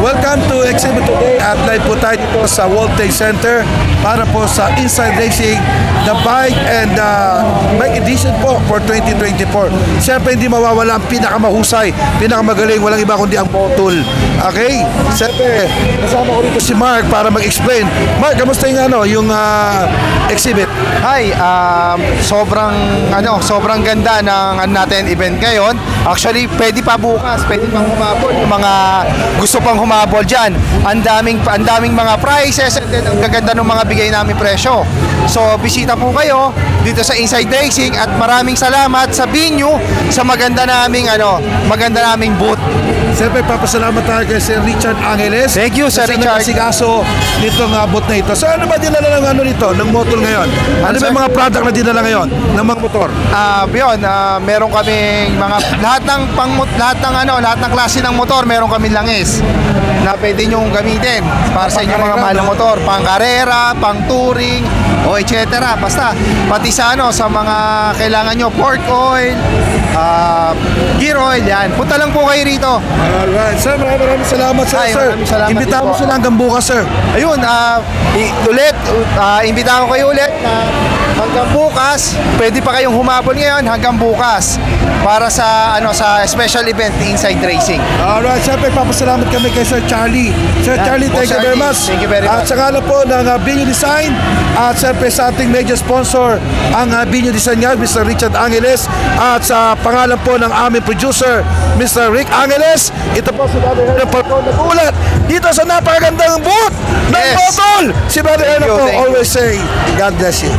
Welcome to Exhibit Today at live po tayo dito sa World Trade Center para po sa Inside Racing, the bike and bike edition po for 2024. Siyempre hindi mawawala ang pinakamahusay, pinakamagaling, walang iba kundi ang Motul. Okay? Siyempre, kasama ko rito si Mark para mag-explain. Mark, kamusta yung exhibit? Hi, sobrang ganda ng natin event ngayon. Actually, pwede pa bukas, pwede pang humabol yung mga gusto pang humabol dyan. Ang daming mga prizes and then ang gaganda ng mga bigay namin presyo. So, bisita po kayo dito sa Inside Racing at maraming salamat sa venue sa maganda naming booth. Siyempre, papasalamat tayo kay Sir Richard Angeles. Thank you, Sir Richard. Kasi nagkasikaso nitong booth na ito. So, ano ba dinala ng ng Motul ngayon? Ano ba yung mga product na dinala ngayon ng mga motor? Meron kaming mga lahat ng klase ng motor, meron kaming langis na pwede nyo gamitin para sa inyong mga mahal na motor, pang karera, pang touring, o etc. Basta pati sa mga kailangan nyo, pork oil, gear oil, yan. Punta lang po kayo rito. Alright, sir, maraming salamat sir. Maraming salamat. Imbitahan mo sila hanggang bukas, sir. Ayun, imbitahan ko kayo ulit na hanggang bukas, pwede pa kayong humabol ngayon hanggang bukas para sa special event Inside Racing. Alright, siyempre papasalamat kami kay Sir Charlie. Sir Charlie, thank you very much. Thank you very much. At sa ngala po ng Binyo Design at siyempre sa ating major sponsor ang Binyo Design nga, Mr. Richard Angeles, at sa pangalan po ng aming producer, Mr. Rick Angeles. Ito po si Brother Hernan Falcon nagulat dito sa napakagandang booth ng Motul. Si Brother Hernan po always say, God bless you.